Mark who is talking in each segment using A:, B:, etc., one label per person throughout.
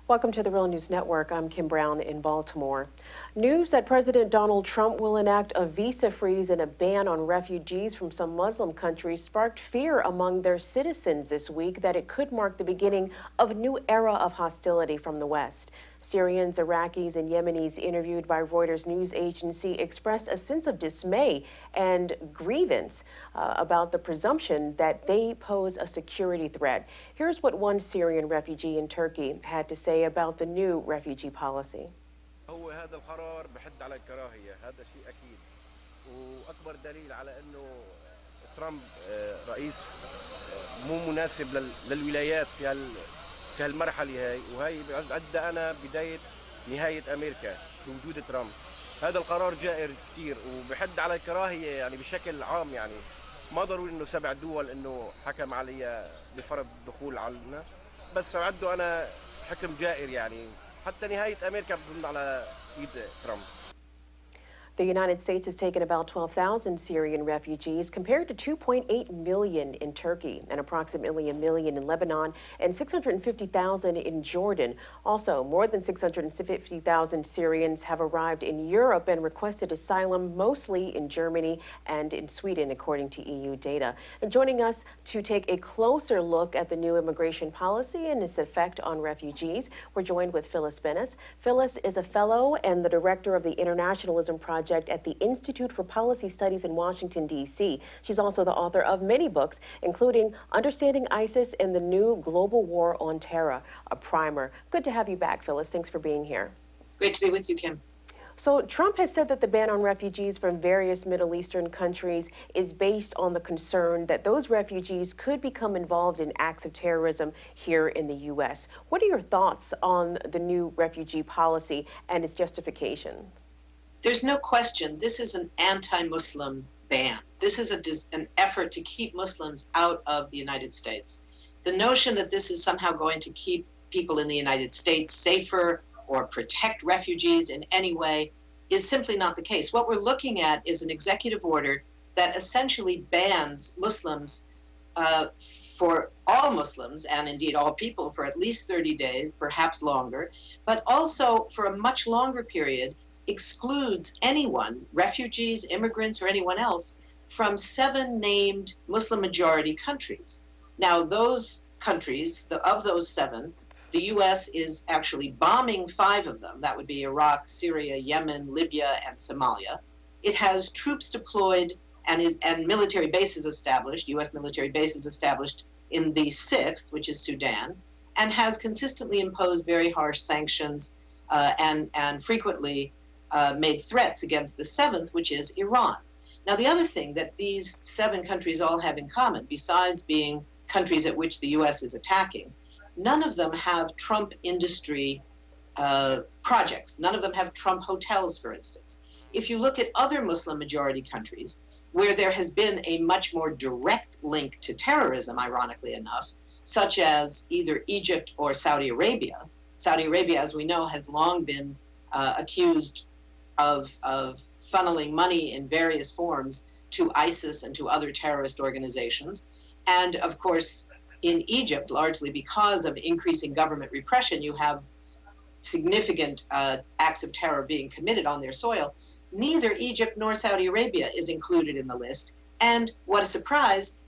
A: Welcome to the Real News Network. I'm Kim Brown in Baltimore. News that President Donald Trump will enact a visa freeze and a ban on refugees from some Muslim countries sparked fear among their citizens this week that it could mark the beginning of a new era of hostility from the West. Syrians, Iraqis, and Yemenis interviewed by Reuters news agency expressed a sense of dismay and grievance about the presumption that they pose a security threat. Here's what one Syrian refugee in Turkey had to say about the new refugee policy.
B: هو هذا القرار بحد على الكراهية، هذا شيء أكيد، وأكبر دليل على أنه ترامب رئيس مو مناسب للولايات في هالمرحلة هاي، وهي بعد أنا بداية نهاية أمريكا بوجود ترامب. هذا القرار جائر كثير وبحد على الكراهية يعني بشكل عام، يعني ما ضروري إنه 7 دول إنه حكم علي بفرض الدخول علينا، بس بعده أنا حكم جائر يعني حتى نهاية أمريكا بتظن على إيد ترامب.
A: The United States has taken about 12,000 Syrian refugees compared to 2.8 million in Turkey and approximately 1 million in Lebanon and 650,000 in Jordan. Also, more than 650,000 Syrians have arrived in Europe and requested asylum, mostly in Germany and in Sweden, according to EU data. And joining us to take a closer look at the new immigration policy and its effect on refugees, we're joined with Phyllis Bennis. Phyllis is a fellow and the director of the Internationalism Project at the Institute for Policy Studies in Washington, D.C. She's also the author of many books, including Understanding ISIS and the New Global War on Terror, a primer. Good to have you back, Phyllis. Thanks for being here.
C: Great to be with you, Kim.
A: So Trump has said that the ban on refugees from various Middle Eastern countries is based on the concern that those refugees could become involved in acts of terrorism here in the U.S. What are your thoughts on the new refugee policy and its justifications?
C: There's no question this is an anti-Muslim ban. This is an effort to keep Muslims out of the United States. The notion that this is somehow going to keep people in the United States safer or protect refugees in any way is simply not the case. What we're looking at is an executive order that essentially bans Muslims for all Muslims, and indeed all people, for at least 30 days, perhaps longer, but also for a much longer period excludes anyone, refugees, immigrants, or anyone else, from 7 named Muslim-majority countries. Now, those countries, of those 7, the U.S. is actually bombing 5 of them. That would be Iraq, Syria, Yemen, Libya, and Somalia. It has troops deployed and military bases established, U.S. military bases established in the 6th, which is Sudan, and has consistently imposed very harsh sanctions and frequently made threats against the 7th, which is Iran. Now, the other thing that these 7 countries all have in common, besides being countries at which the U.S. is attacking, none of them have Trump industry projects. None of them have Trump hotels, for instance. If you look at other Muslim-majority countries where there has been a much more direct link to terrorism, ironically enough, such as either Egypt or Saudi Arabia, as we know, has long been accused of funneling money in various forms to ISIS and to other terrorist organizations. And of course, in Egypt, largely because of increasing government repression, you have significant acts of terror being committed on their soil. Neither Egypt nor Saudi Arabia is included in the list. And what a surprise,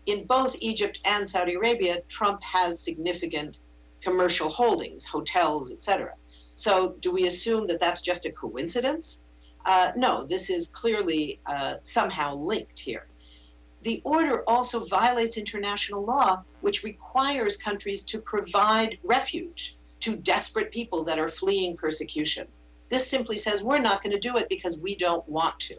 C: in both Egypt and Saudi Arabia, Trump has significant commercial holdings, hotels, etc. So do we assume that that's just a coincidence? No, this is clearly somehow linked here. The order also violates international law, which requires countries to provide refuge to desperate people that are fleeing persecution. This simply says we're not going to do it because we don't want to.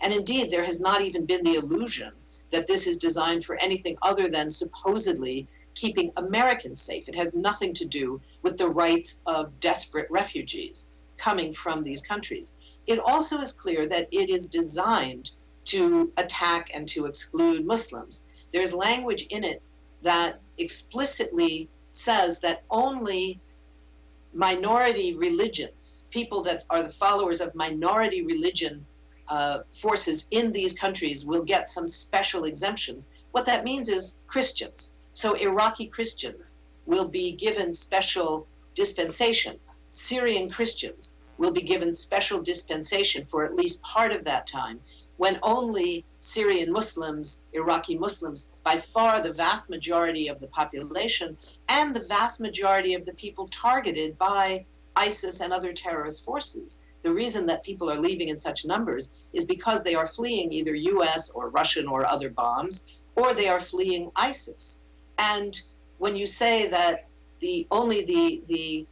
C: And indeed, there has not even been the illusion that this is designed for anything other than supposedly keeping Americans safe. It has nothing to do with the rights of desperate refugees coming from these countries. It also is clear that it is designed to attack and to exclude Muslims. There's language in it that explicitly says that only minority religions, people that are the followers of minority religion forces in these countries will get some special exemptions. What that means is Christians. So Iraqi Christians will be given special dispensation. Syrian Christians will be given special dispensation for at least part of that time, when only Syrian Muslims, Iraqi Muslims, by far the vast majority of the population and the vast majority of the people targeted by ISIS and other terrorist forces. The reason that people are leaving in such numbers is because they are fleeing either US or Russian or other bombs, or they are fleeing ISIS. And when you say that only the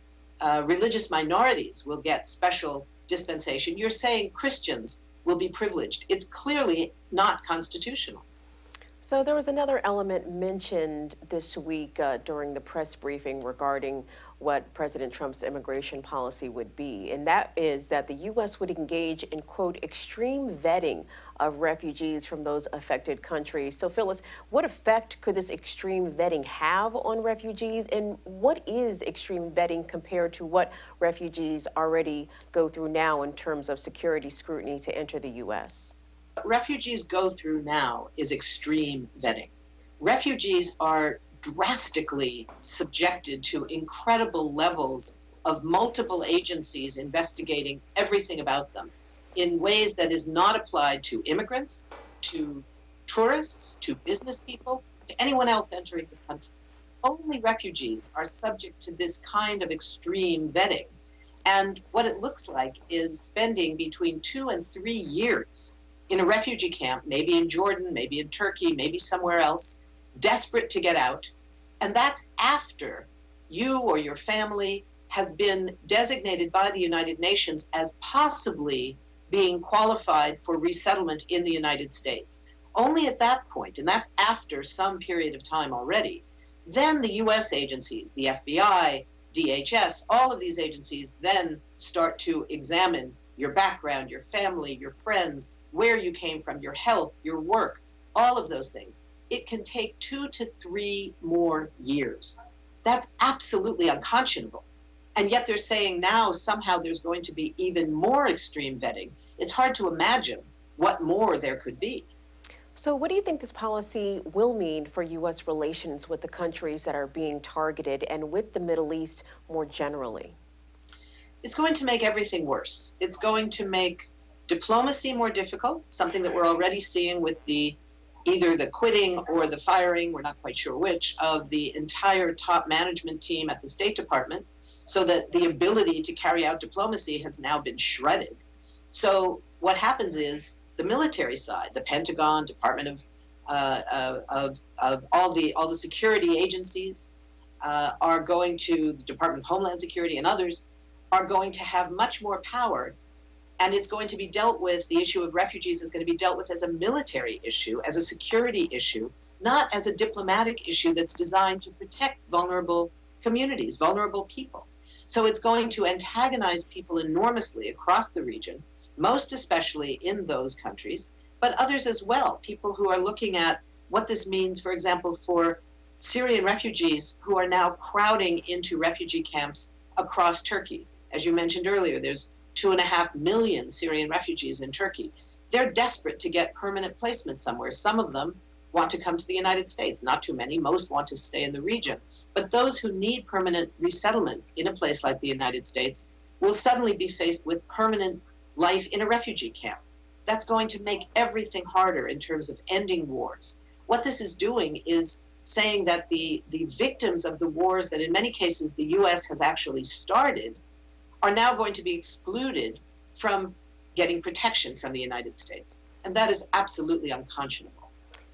C: religious minorities will get special dispensation, you're saying Christians will be privileged. It's clearly not constitutional.
A: So there was another element mentioned this week during the press briefing regarding what President Trump's immigration policy would be, and that is that the U.S. would engage in, quote, extreme vetting of refugees from those affected countries. So Phyllis, what effect could this extreme vetting have on refugees, and what is extreme vetting compared to what refugees already go through now in terms of security scrutiny to enter the U.S.?
C: What refugees go through now is extreme vetting. Refugees are drastically subjected to incredible levels of multiple agencies investigating everything about them in ways that is not applied to immigrants, to tourists, to business people, to anyone else entering this country. Only refugees are subject to this kind of extreme vetting. And what it looks like is spending between 2 and 3 years in a refugee camp, maybe in Jordan, maybe in Turkey, maybe somewhere else, desperate to get out. And that's after you or your family has been designated by the United Nations as possibly being qualified for resettlement in the United States. Only at that point, and that's after some period of time already, then the US agencies, the FBI, DHS, all of these agencies then start to examine your background, your family, your friends, where you came from, your health, your work, all of those things. It can take 2 to 3 more years. That's absolutely unconscionable. And yet they're saying now somehow there's going to be even more extreme vetting. It's hard to imagine what more there could be.
A: So what do you think this policy will mean for U.S. relations with the countries that are being targeted and with the Middle East more generally?
C: It's going to make everything worse. It's going to make diplomacy more difficult, something that we're already seeing with either the quitting or the firing, we're not quite sure which, of the entire top management team at the State Department, so that the ability to carry out diplomacy has now been shredded. So what happens is the military side, the Pentagon, Department of all the security agencies are going to, the Department of Homeland Security and others, are going to have much more power. And it's going to be dealt with, the issue of refugees is going to be dealt with as a military issue, as a security issue, not as a diplomatic issue that's designed to protect vulnerable communities, vulnerable people. So it's going to antagonize people enormously across the region, most especially in those countries, but others as well, people who are looking at what this means, for example, for Syrian refugees who are now crowding into refugee camps across Turkey. As you mentioned earlier, there's 2.5 million Syrian refugees in Turkey. They're desperate to get permanent placement somewhere. Some of them want to come to the United States. Not too many. Most want to stay in the region. But those who need permanent resettlement in a place like the United States will suddenly be faced with permanent life in a refugee camp. That's going to make everything harder in terms of ending wars. What this is doing is saying that the victims of the wars that in many cases the US has actually started are now going to be excluded from getting protection from the United States. And that is absolutely unconscionable.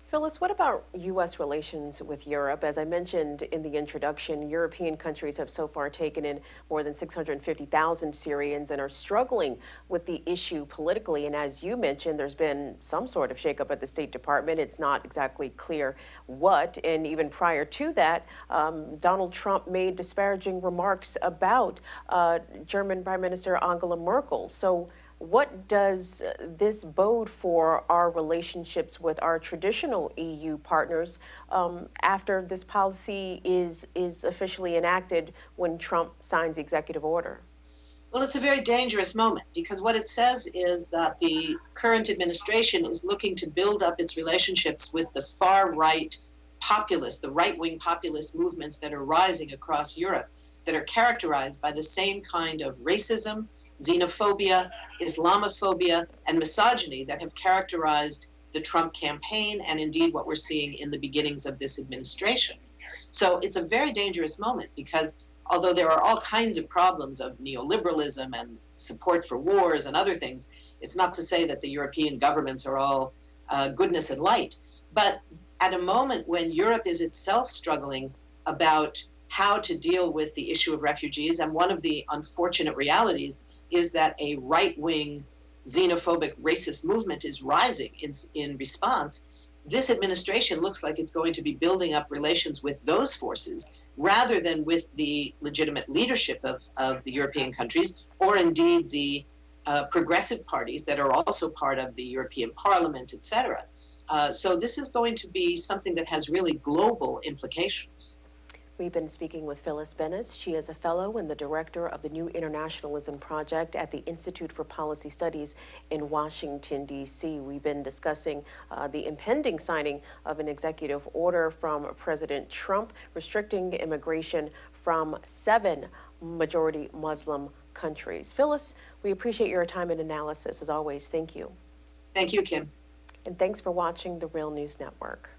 A: Phyllis, what about U.S. relations with Europe? As I mentioned in the introduction, European countries have so far taken in more than 650,000 Syrians and are struggling with the issue politically. And as you mentioned, there's been some sort of shakeup at the State Department. It's not exactly clear what. And even prior to that, Donald Trump made disparaging remarks about German Prime Minister Angela Merkel. So what does this bode for our relationships with our traditional EU partners after this policy is officially enacted when Trump signs the executive order?
C: Well, it's a very dangerous moment because what it says is that the current administration is looking to build up its relationships with the far right populist, the right-wing populist movements that are rising across Europe. that are characterized by the same kind of racism, xenophobia, Islamophobia, and misogyny that have characterized the Trump campaign and indeed what we're seeing in the beginnings of this administration. So it's a very dangerous moment because although there are all kinds of problems of neoliberalism and support for wars and other things, it's not to say that the European governments are all goodness and light. But at a moment when Europe is itself struggling about how to deal with the issue of refugees, and one of the unfortunate realities is that a right-wing xenophobic racist movement is rising in response, this administration looks like it's going to be building up relations with those forces rather than with the legitimate leadership of the European countries, or indeed the progressive parties that are also part of the European Parliament, etc. So this is going to be something that has really global implications.
A: We've been speaking with Phyllis Bennis. She is a fellow and the director of the new Internationalism Project at the Institute for Policy Studies in Washington, D.C. We've been discussing the impending signing of an executive order from President Trump restricting immigration from 7 majority Muslim countries. Phyllis, we appreciate your time and analysis as always. Thank you.
C: Thank you, Kim.
A: And thanks for watching the Real News Network.